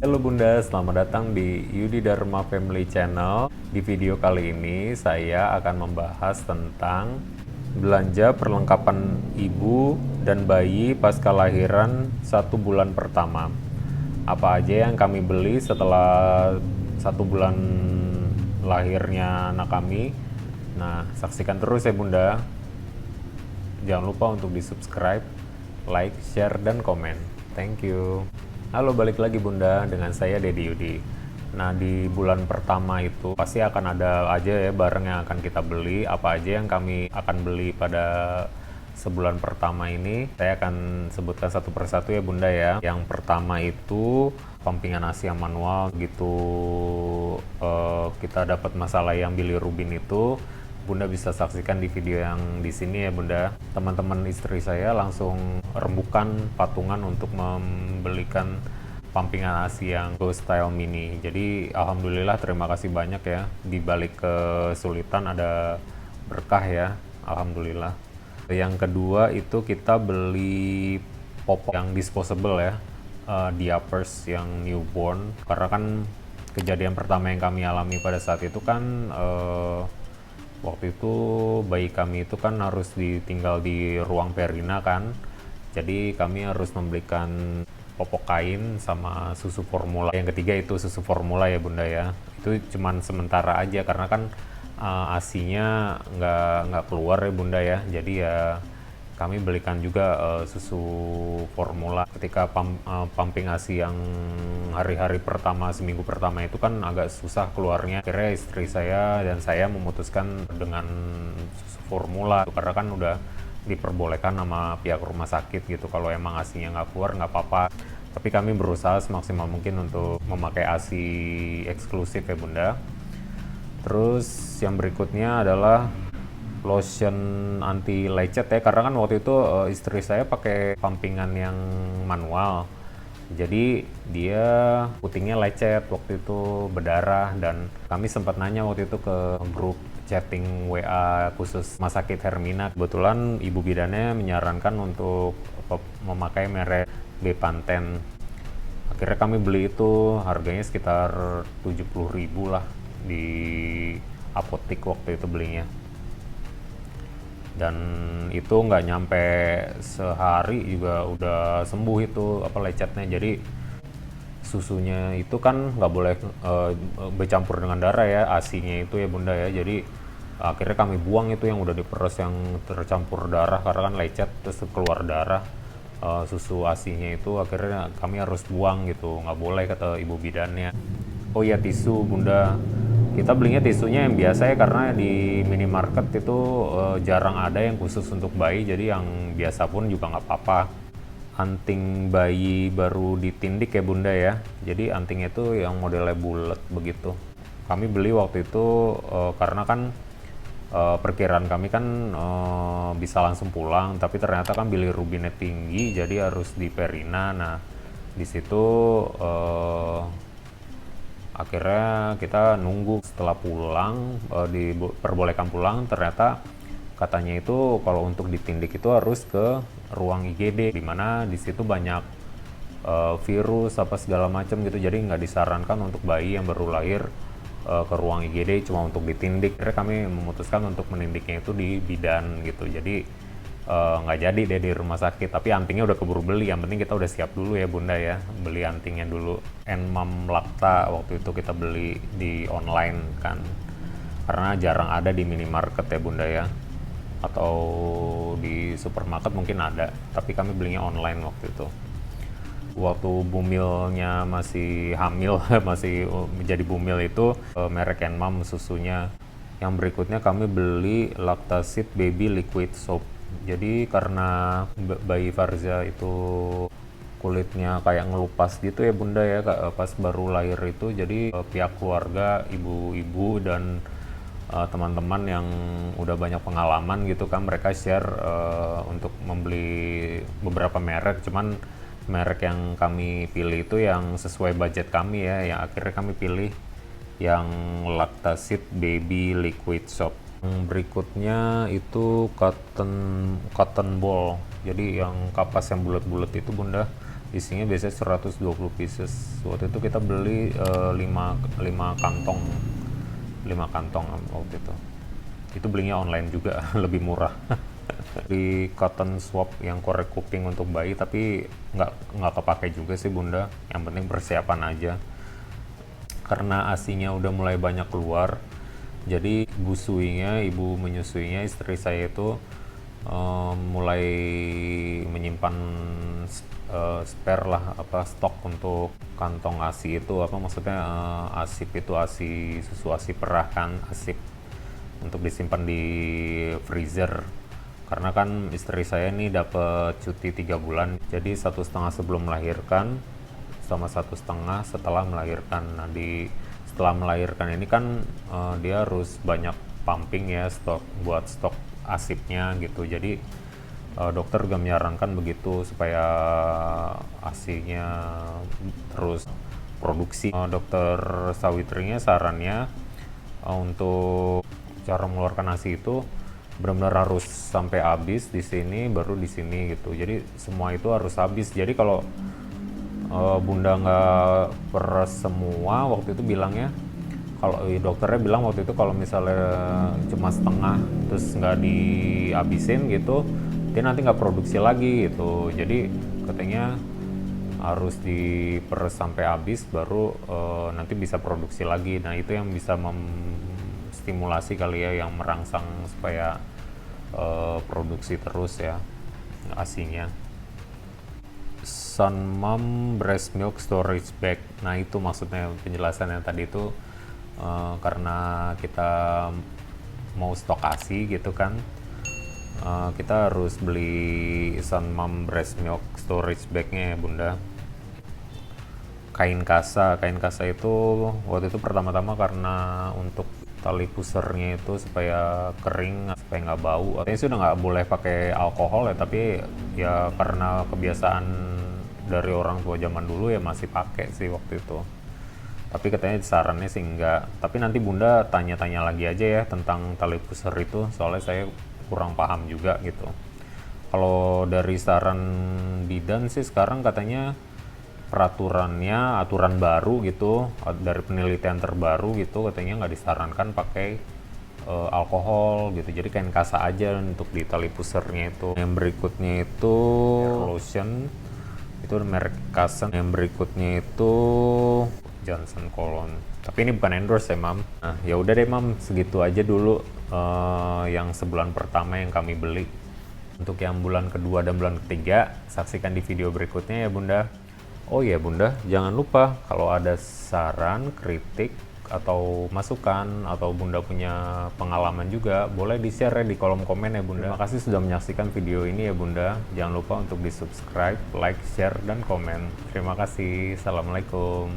Halo Bunda, selamat datang di Yudi Dharma Family Channel. Di video kali ini saya akan membahas tentang belanja perlengkapan ibu dan bayi pasca lahiran 1 bulan pertama. Apa aja yang kami beli setelah 1 bulan lahirnya anak kami. Nah, saksikan terus ya Bunda. Jangan lupa untuk di-subscribe, like, share, dan komen. Thank you. Halo, balik lagi Bunda dengan saya Dedi Yudi. Nah, di bulan pertama itu pasti akan ada aja ya barang yang akan kita beli. Apa aja yang kami akan beli pada sebulan pertama ini, saya akan sebutkan satu persatu ya Bunda ya. Yang pertama itu pampingan ASI yang manual gitu. Kita dapat masalah yang bilirubin itu, Bunda bisa saksikan di video yang di sini ya Bunda. Teman-teman istri saya langsung rembukan patungan untuk membelikan pampingan ASI yang Go Style Mini. Jadi alhamdulillah terima kasih banyak ya. Di balik kesulitan ada berkah ya. Alhamdulillah. Yang kedua itu kita beli popok yang disposable ya. Diapers yang newborn. Karena kan kejadian pertama yang kami alami pada saat itu kan waktu itu bayi kami itu kan harus ditinggal di ruang perina kan, jadi kami harus membelikan popok kain sama susu formula. Yang ketiga itu susu formula ya Bunda ya, itu cuman sementara aja karena kan asinya nggak keluar ya Bunda ya, jadi ya kami belikan juga susu formula. Ketika pumping ASI yang hari-hari pertama, seminggu pertama itu kan agak susah keluarnya. Akhirnya istri saya dan saya memutuskan dengan susu formula karena kan udah diperbolehkan sama pihak rumah sakit gitu. Kalau emang ASInya nggak keluar nggak apa-apa. Tapi kami berusaha semaksimal mungkin untuk memakai ASI eksklusif ya Bunda. Terus yang berikutnya adalah lotion anti lecet ya, karena kan waktu itu istri saya pakai pumpingan yang manual, jadi dia putingnya lecet waktu itu, berdarah. Dan kami sempat nanya waktu itu ke grup chatting WA khusus rumah sakit Hermina. Kebetulan ibu bidannya menyarankan untuk memakai merek Bepanthen. Akhirnya kami beli itu, harganya sekitar 70.000 lah di apotik waktu itu belinya. Dan itu nggak nyampe sehari juga udah sembuh itu lecetnya. Jadi susunya itu kan nggak boleh bercampur dengan darah ya, asinya itu ya Bunda ya. Jadi akhirnya kami buang itu yang udah diperes yang tercampur darah karena kan lecet terus keluar darah. Susu asinya itu akhirnya kami harus buang gitu, nggak boleh kata ibu bidannya. Oh iya, tisu Bunda, kita belinya tisunya yang biasa ya karena di minimarket itu jarang ada yang khusus untuk bayi, jadi yang biasa pun juga nggak apa-apa. Anting bayi baru ditindik ya Bunda ya, jadi antingnya itu yang modelnya bulat begitu. Kami beli waktu itu karena kan perkiraan kami kan bisa langsung pulang, tapi ternyata kan bilirubinnya tinggi, jadi harus di perina. Nah di situ akhirnya kita nunggu setelah pulang, diperbolehkan pulang. Ternyata katanya itu kalau untuk ditindik itu harus ke ruang IGD, dimana di situ banyak virus apa segala macam gitu, jadi nggak disarankan untuk bayi yang baru lahir ke ruang IGD cuma untuk ditindik. Akhirnya kami memutuskan untuk menindiknya itu di bidan gitu, jadi nggak jadi deh di rumah sakit. Tapi antingnya udah keburu beli, yang penting kita udah siap dulu ya Bunda ya, beli antingnya dulu. Enmam Lacta waktu itu kita beli di online kan, karena jarang ada di minimarket ya Bunda ya, atau di supermarket mungkin ada, tapi kami belinya online waktu itu. Waktu bumilnya masih hamil masih menjadi bumil itu merek Enmam susunya. Yang berikutnya kami beli Lactasit Baby Liquid Soap. Jadi karena bayi Farza itu kulitnya kayak ngelupas gitu ya Bunda ya pas baru lahir itu, jadi pihak keluarga, ibu-ibu dan teman-teman yang udah banyak pengalaman gitu kan, mereka share untuk membeli beberapa merek. Cuman merek yang kami pilih itu yang sesuai budget kami ya, yang akhirnya kami pilih yang Lactasit Baby Liquid Soap. Berikutnya itu cotton ball, jadi yang kapas yang bulat-bulat itu Bunda. isinya biasanya 120 pieces. Waktu itu kita beli 5 kantong 5 kantong waktu itu belinya online juga lebih murah. Di cotton swab yang korek kuping untuk bayi, tapi nggak kepake juga sih bunda, yang penting persiapan aja karena asinya udah mulai banyak keluar. Jadi ibu menyusuinya, istri saya itu mulai menyimpan spare lah, apa, stok untuk kantong ASI itu, apa maksudnya, asip itu, ASI susu ASI perah kan, asip untuk disimpan di freezer. Karena kan istri saya ini dapat cuti 3 bulan, jadi 1,5 sebelum melahirkan sama 1,5 setelah melahirkan. Nah, setelah melahirkan ini kan dia harus banyak pumping ya, buat stok asipnya gitu. Jadi dokter juga menyarankan begitu supaya asinya terus produksi. Dokter Sawitrinya sarannya untuk cara mengeluarkan asi itu benar-benar harus sampai habis di sini baru di sini gitu. Jadi semua itu harus habis. Jadi kalau bunda nggak peres semua waktu itu bilangnya, kalau dokternya bilang waktu itu kalau misalnya cuma setengah terus nggak dihabisin gitu, dia nanti nggak produksi lagi gitu. Jadi katanya harus diperes sampai habis baru nanti bisa produksi lagi. Nah itu yang bisa stimulasi kali ya, yang merangsang supaya produksi terus ya asinya. Sunmom breast milk storage bag. Nah itu maksudnya penjelasan yang tadi itu, karena kita mau stok asi gitu kan, kita harus beli Sunmom breast milk storage bagnya ya bunda. Kain kasa itu waktu itu pertama-tama karena untuk tali pusernya itu supaya kering, supaya nggak bau. Artinya sih udah nggak boleh pakai alkohol ya, tapi ya karena kebiasaan dari orang tua zaman dulu ya masih pakai sih waktu itu. Tapi katanya sarannya sih enggak. Tapi nanti bunda tanya-tanya lagi aja ya tentang tali puser itu, soalnya saya kurang paham juga gitu. Kalau dari saran bidan sih sekarang katanya aturan baru gitu, dari penelitian terbaru gitu, katanya nggak disarankan pakai alkohol gitu. Jadi kain kasa aja untuk di tali pusernya itu. Yang berikutnya itu lotion, itu merek Kasen. Yang berikutnya itu Johnson Cologne. Tapi ini bukan endorse ya mam. Nah ya udah deh mam, segitu aja dulu yang sebulan pertama yang kami beli. Untuk yang bulan kedua dan bulan ketiga saksikan di video berikutnya ya bunda. Oh iya bunda, jangan lupa kalau ada saran, kritik, atau masukan, atau bunda punya pengalaman juga, boleh di-share ya di kolom komen ya bunda. Terima kasih sudah menyaksikan video ini ya bunda. Jangan lupa untuk di-subscribe, like, share, dan komen. Terima kasih. Assalamualaikum.